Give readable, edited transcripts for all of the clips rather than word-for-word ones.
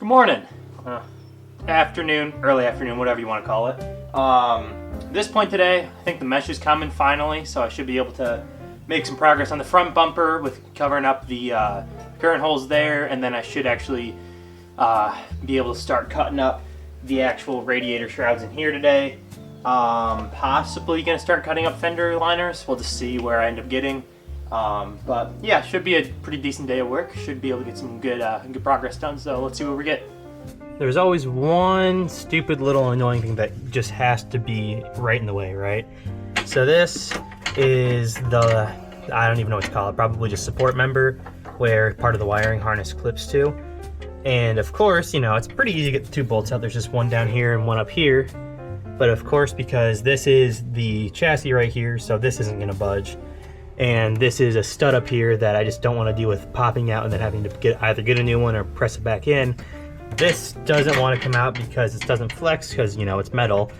Good morning, afternoon, early afternoon, whatever you want to call it. At this point today, I think the mesh is coming finally, so I should be able to make some progress on the front bumper with covering up the current holes there, and then I should actually be able to start cutting up the actual radiator shrouds in here today. Possibly gonna start cutting up fender liners. We'll just see where I end up getting. But yeah, should be a pretty decent day of work. Should be able to get some good progress done. So let's see what we get. There's always one stupid little annoying thing that just has to be right in the way, right? So this is the, I don't even know what to call it, probably just support member where part of the wiring harness clips to. And of course, you know, it's pretty easy to get the two bolts out. There's just one down here and one up here. But of course, because this is the chassis right here, so this isn't gonna budge. And this is a stud up here that I just don't want to deal with popping out and then having to either get a new one or press it back in. This doesn't want to come out because it doesn't flex because, you know, it's metal.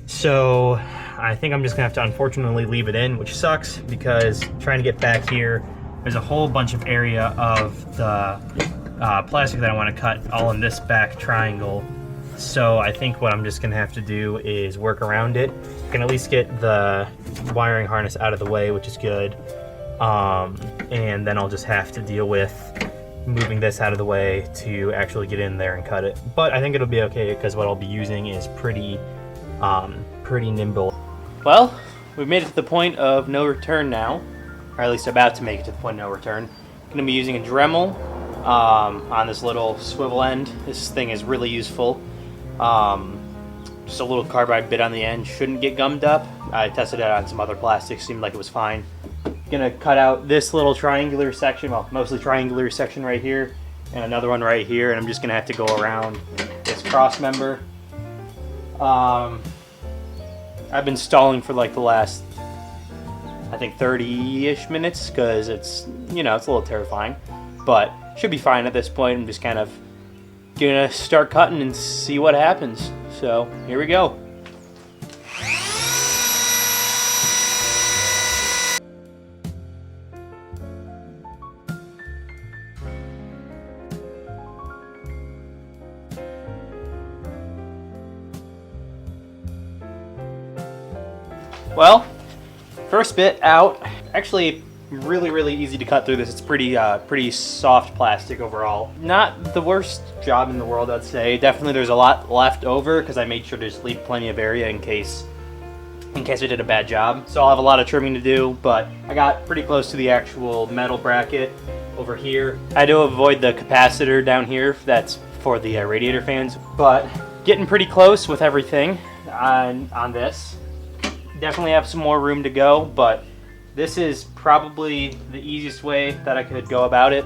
So I think I'm just gonna have to unfortunately leave it in, which sucks because trying to get back here, there's a whole bunch of area of the plastic that I want to cut all in this back triangle. So I think what I'm just gonna have to do is work around it. I can at least get the wiring harness out of the way, which is good. And then I'll just have to deal with moving this out of the way to actually get in there and cut it. But I think it'll be okay because what I'll be using is pretty nimble. Well, we've made it to the point of no return now, or at least about to make it to the point of no return. I'm gonna be using a Dremel on this little swivel end. This thing is really useful. Just a little carbide bit on the end, shouldn't get gummed up. I tested it on some other plastics, seemed like it was fine. Gonna cut out this little triangular section, well, mostly triangular section right here, and another one right here, and I'm just gonna have to go around this cross member. I've been stalling for like the last, I think 30-ish minutes, because it's, you know, it's a little terrifying, but should be fine at this point. I'm just kind of gonna start cutting and see what happens. So here we go. Well, first bit out. Actually, really easy to cut through this. It's pretty soft plastic overall. Not the worst job in the world, I'd say. Definitely there's a lot left over because I made sure to just leave plenty of area in case I did a bad job. So I'll have a lot of trimming to do, but I got pretty close to the actual metal bracket over here. I had to avoid the capacitor down here. That's for the radiator fans, but getting pretty close with everything on this. Definitely have some more room to go, but this is probably the easiest way that I could go about it.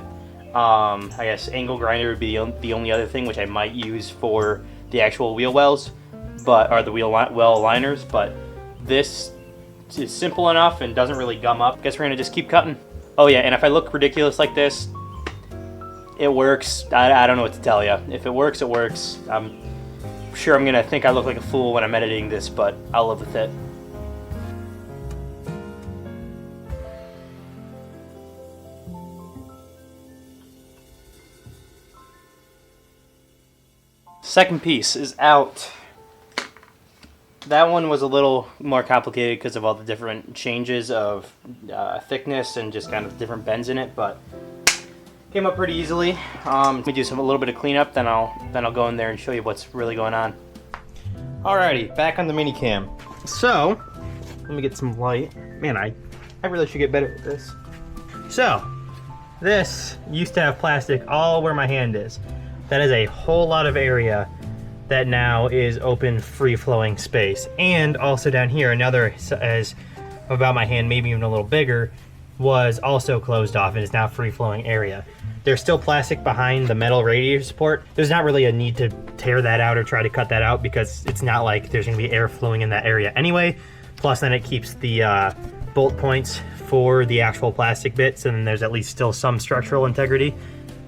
I guess angle grinder would be the only other thing, which I might use for the actual wheel wells, or the wheel well liners, but this is simple enough and doesn't really gum up. Guess we're gonna just keep cutting. Oh yeah, and if I look ridiculous like this, it works. I don't know what to tell you. If it works, it works. I'm sure I'm gonna think I look like a fool when I'm editing this, but I'll live with it. Second piece is out. That one was a little more complicated because of all the different changes of thickness and just kind of different bends in it, but came up pretty easily. Let me do a little bit of cleanup, then I'll go in there and show you what's really going on. Alrighty, back on the mini cam. So let me get some light. Man, I really should get better at this. So this used to have plastic all where my hand is. That is a whole lot of area that now is open, free-flowing space. And also down here, another as about my hand, maybe even a little bigger, was also closed off and is now free-flowing area. There's still plastic behind the metal radiator support. There's not really a need to tear that out or try to cut that out because it's not like there's gonna be air flowing in that area anyway. Plus then it keeps the bolt points for the actual plastic bits, and there's at least still some structural integrity.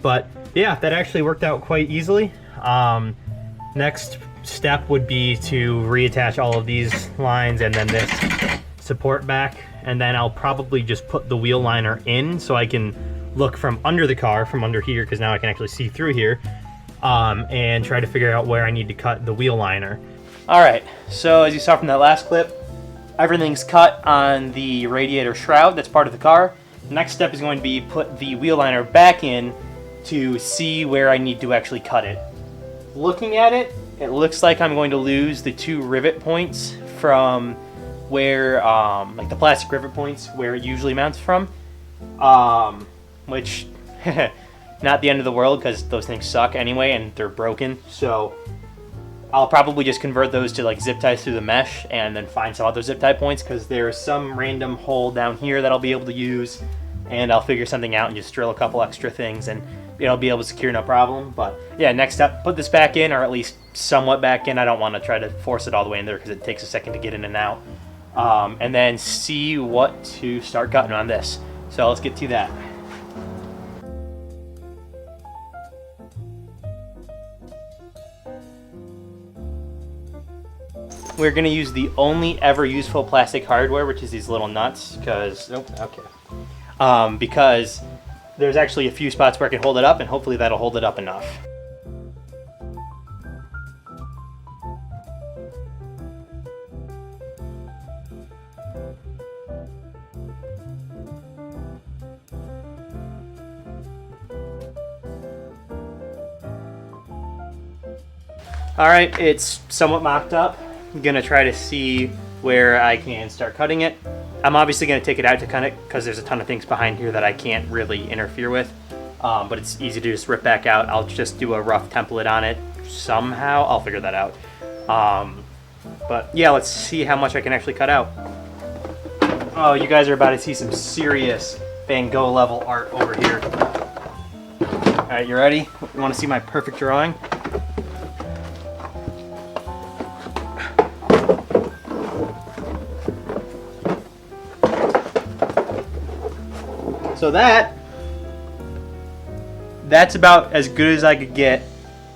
But yeah, that actually worked out quite easily. Next step would be to reattach all of these lines and then this support back, and then I'll probably just put the wheel liner in so I can look from under the car, from under here, because now I can actually see through here. and try to figure out where I need to cut the wheel liner. Alright, so as you saw from that last clip, everything's cut on the radiator shroud that's part of the car. The next step is going to be put the wheel liner back in to see where I need to actually cut it. Looking at it, it looks like I'm going to lose the 2 rivet points from where, like the plastic rivet points where it usually mounts from, which, not the end of the world because those things suck anyway and they're broken. So I'll probably just convert those to like zip ties through the mesh and then find some other zip tie points because there's some random hole down here that I'll be able to use, and I'll figure something out and just drill a couple extra things and be able to secure no problem. But yeah, next up, put this back in, or at least somewhat back in. I don't want to try to force it all the way in there because it takes a second to get in and out. And then see what to start cutting on this. So let's get to that. We're going to use the only ever useful plastic hardware, which is these little nuts, because because there's actually a few spots where I can hold it up, and hopefully that'll hold it up enough. Alright, it's somewhat mocked up. I'm going to try to see where I can start cutting it. I'm obviously going to take it out to cut it because there's a ton of things behind here that I can't really interfere with. But it's easy to just rip back out. I'll just do a rough template on it somehow. I'll figure that out. But yeah, let's see how much I can actually cut out. Oh, you guys are about to see some serious Van Gogh level art over here. Alright, you ready? You want to see my perfect drawing? So that's about as good as I could get.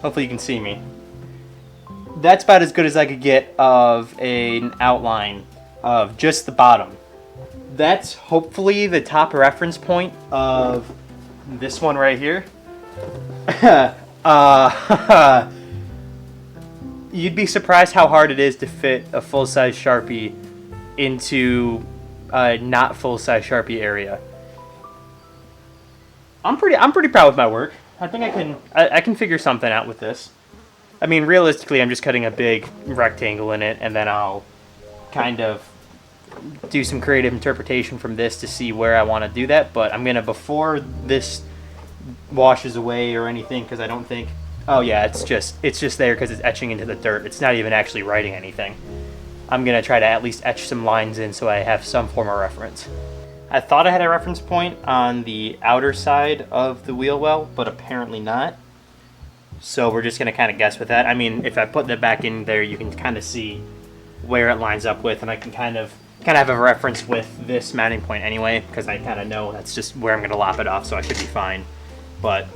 Hopefully you can see me. That's about as good as I could get of an outline of just the bottom. That's hopefully the top reference point of this one right here. You'd be surprised how hard it is to fit a full-size Sharpie into a not full-size Sharpie area. I'm pretty proud with my work. I think I can figure something out with this. I mean, realistically, I'm just cutting a big rectangle in it, and then I'll kind of do some creative interpretation from this to see where I want to do that. But I'm gonna, before this washes away or anything, because I don't think. Oh yeah, it's just there because it's etching into the dirt. It's not even actually writing anything. I'm gonna try to at least etch some lines in so I have some form of reference. I thought I had a reference point on the outer side of the wheel well, but apparently not. So we're just going to kind of guess with that. I mean, if I put that back in there, you can kind of see where it lines up with, and I can kind of have a reference with this mounting point anyway, because I kind of know that's just where I'm going to lop it off, so I should be fine. But,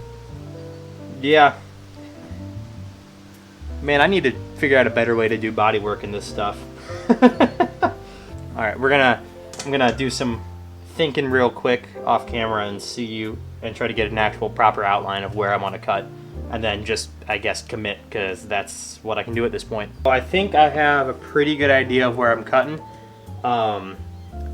yeah. Man, I need to figure out a better way to do body work in this stuff. Alright, I'm going to do some thinking real quick off camera and see you and try to get an actual proper outline of where I want to cut, and then just, I guess, commit, because that's what I can do at this point. So I think I have a pretty good idea of where I'm cutting.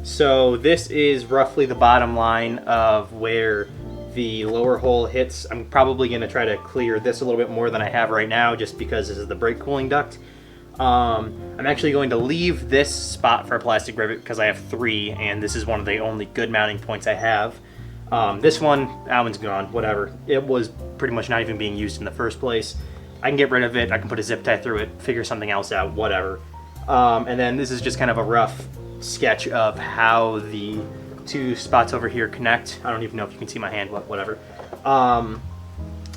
So this is roughly the bottom line of where the lower hole hits. I'm probably going to try to clear this a little bit more than I have right now, just because this is the brake cooling duct. I'm actually going to leave this spot for a plastic rivet because I have 3, and this is one of the only good mounting points I have. This one, that one's gone, whatever. It was pretty much not even being used in the first place. I can get rid of it, I can put a zip tie through it, figure something else out, whatever. And then this is just kind of a rough sketch of how the 2 spots over here connect. I don't even know if you can see my hand, whatever. And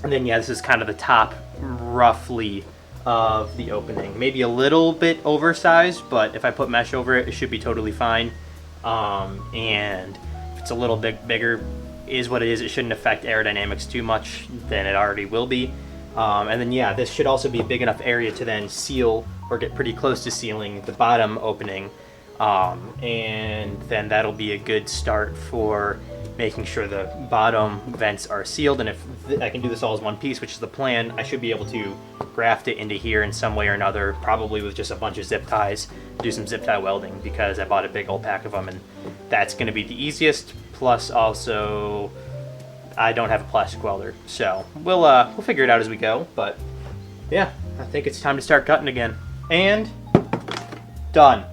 then yeah, this is kind of the top, roughly, of the opening. Maybe a little bit oversized, but if I put mesh over it, it should be totally fine. And if it's a little bit bigger, is what it is. It shouldn't affect aerodynamics too much than it already will be. And then yeah, this should also be a big enough area to then seal or get pretty close to sealing the bottom opening. And then that'll be a good start for making sure the bottom vents are sealed. And if I can do this all as one piece, which is the plan, I should be able to graft it into here in some way or another, probably with just a bunch of zip ties, do some zip tie welding, because I bought a big old pack of them, and that's going to be the easiest. Plus also, I don't have a plastic welder, so we'll figure it out as we go. But yeah, I think it's time to start cutting again. And done.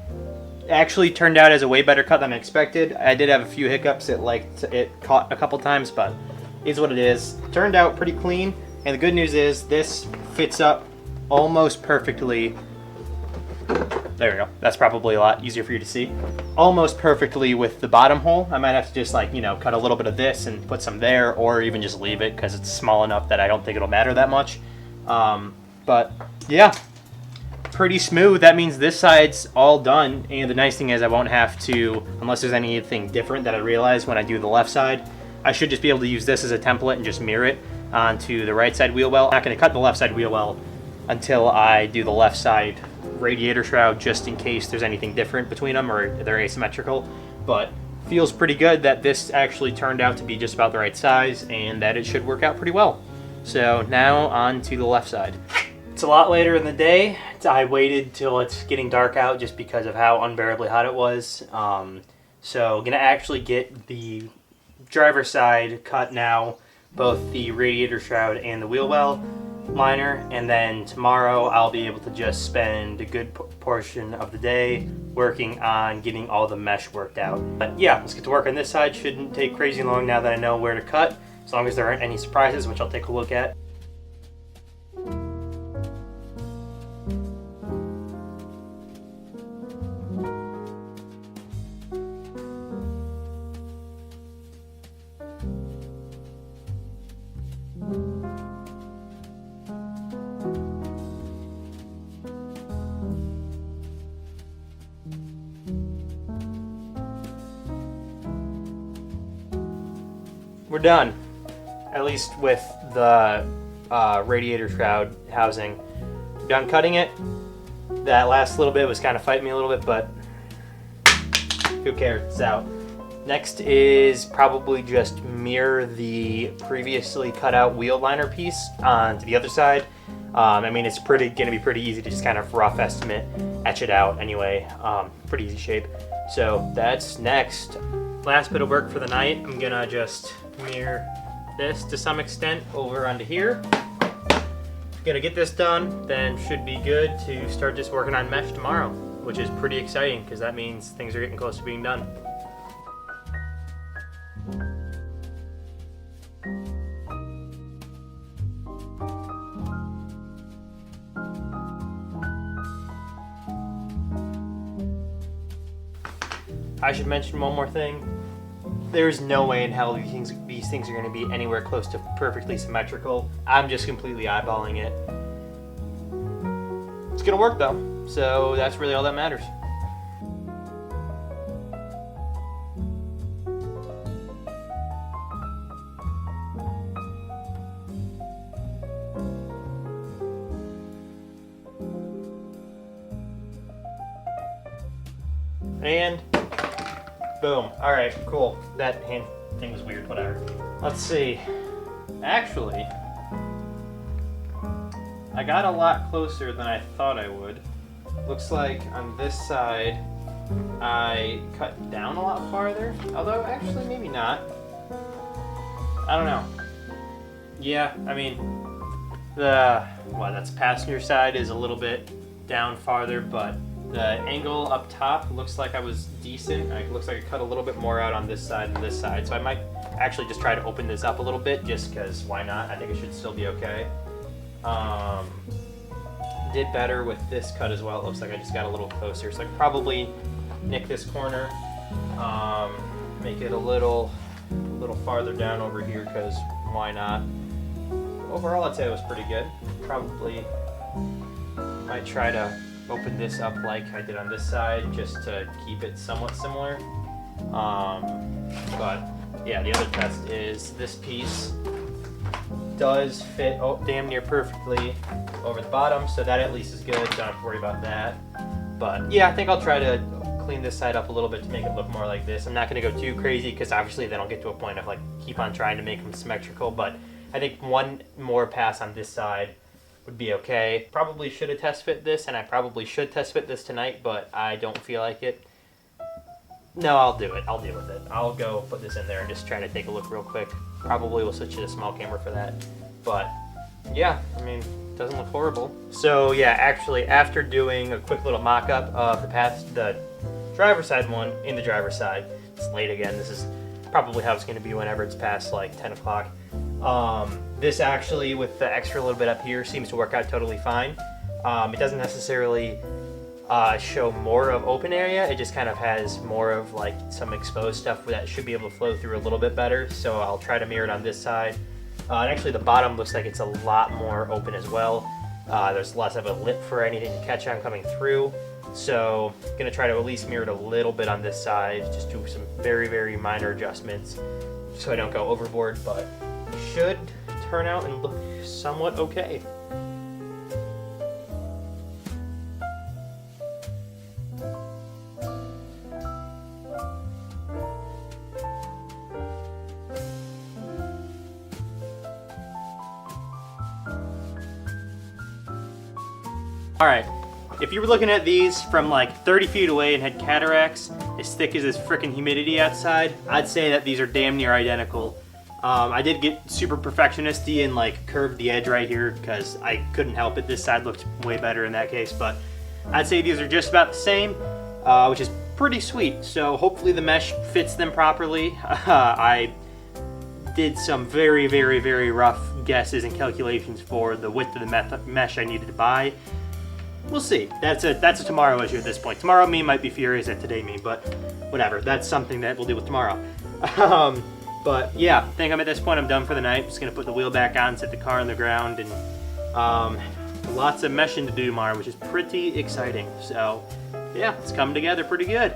Actually turned out as a way better cut than I expected. I did have a few hiccups. It caught a couple times, but is what it is. Turned out pretty clean, and the good news is this fits up almost perfectly. There we go. That's probably a lot easier for you to see. Almost perfectly with the bottom hole. I might have to just cut a little bit of this and put some there, or even just leave it because it's small enough that I don't think it'll matter that much. But yeah, pretty smooth. That means this side's all done, and the nice thing is I won't have to, unless there's anything different that I realize when I do the left side, I should just be able to use this as a template and just mirror it onto the right side wheel well. I'm not going to cut the left side wheel well until I do the left side radiator shroud, just in case there's anything different between them or they're asymmetrical. But feels pretty good that this actually turned out to be just about the right size and that it should work out pretty well. So now on to the left side. It's a lot later in the day. I waited till it's getting dark out just because of how unbearably hot it was. So I'm gonna actually get the driver's side cut now, both the radiator shroud and the wheel well liner, and then tomorrow I'll be able to just spend a good portion of the day working on getting all the mesh worked out. But yeah, let's get to work on this side. Shouldn't take crazy long now that I know where to cut, as long as there aren't any surprises, which I'll take a look at. We're done, at least with the radiator shroud housing. Done cutting it. That last little bit was kind of fighting me a little bit, but who cares, it's out. Next is probably just mirror the previously cut out wheel liner piece onto the other side. I mean, it's gonna be pretty easy to just kind of rough estimate, etch it out anyway. Pretty easy shape. So that's next. Last bit of work for the night. I'm gonna just mirror this to some extent over onto here. Gonna get this done, then should be good to start just working on mesh tomorrow, which is pretty exciting because that means things are getting close to being done. I should mention one more thing. There's no way in hell these things are going to be anywhere close to perfectly symmetrical. I'm just completely eyeballing it. It's going to work though, so that's really all that matters. And boom. All right, cool. That hand thing was weird, whatever. Let's see. Actually, I got a lot closer than I thought I would. Looks like on this side, I cut down a lot farther. Although, actually, maybe not. I don't know. Yeah, I mean, that's passenger side is a little bit down farther, but the angle up top looks like I was decent. It looks like I cut a little bit more out on this side and this side. So I might actually just try to open this up a little bit just because why not? I think it should still be okay. Did better with this cut as well. It looks like I just got a little closer. So I can probably nick this corner, make it a little farther down over here because why not? Overall, I'd say it was pretty good. Probably might try to open this up like I did on this side just to keep it somewhat similar. But yeah, the other test is this piece does fit damn near perfectly over the bottom, so that at least is good. Don't have to worry about that. But yeah, I think I'll try to clean this side up a little bit to make it look more like this. I'm not going to go too crazy because obviously then I'll get to a point of like keep on trying to make them symmetrical, but I think one more pass on this side would be okay. Probably should have test fit this, and I probably should test fit this tonight, but I don't feel like it. No, I'll do it. I'll deal with it. I'll go put this in there and just try to take a look real quick. Probably will switch to a small camera for that. But yeah, I mean, it doesn't look horrible. So yeah, actually after doing a quick little mock-up of the driver's side one in the driver's side, it's late again. This is probably how it's going to be whenever it's past like 10 o'clock. This actually, with the extra little bit up here, seems to work out totally fine. It doesn't necessarily show more of open area. It just kind of has more of like some exposed stuff that should be able to flow through a little bit better. So I'll try to mirror it on this side. And actually the bottom looks like it's a lot more open as well. There's less of a lip for anything to catch on coming through. So I'm gonna try to at least mirror it a little bit on this side. Just do some very, very minor adjustments so I don't go overboard, but it should turn out and look somewhat okay. Alright, if you were looking at these from like 30 feet away and had cataracts as thick as this frickin' humidity outside, I'd say that these are damn near identical. I did get super perfectionist-y and like curved the edge right here because I couldn't help it. This side looked way better in that case, but I'd say these are just about the same, which is pretty sweet. So hopefully the mesh fits them properly. I did some very, very, very rough guesses and calculations for the width of the mesh I needed to buy. We'll see. That's a tomorrow issue at this point. Tomorrow me might be furious at today me, but whatever. That's something that we'll deal with tomorrow. But yeah, I think I'm at this point. I'm done for the night. Just gonna put the wheel back on, set the car on the ground, and lots of meshing to do tomorrow, which is pretty exciting. So yeah, it's coming together pretty good.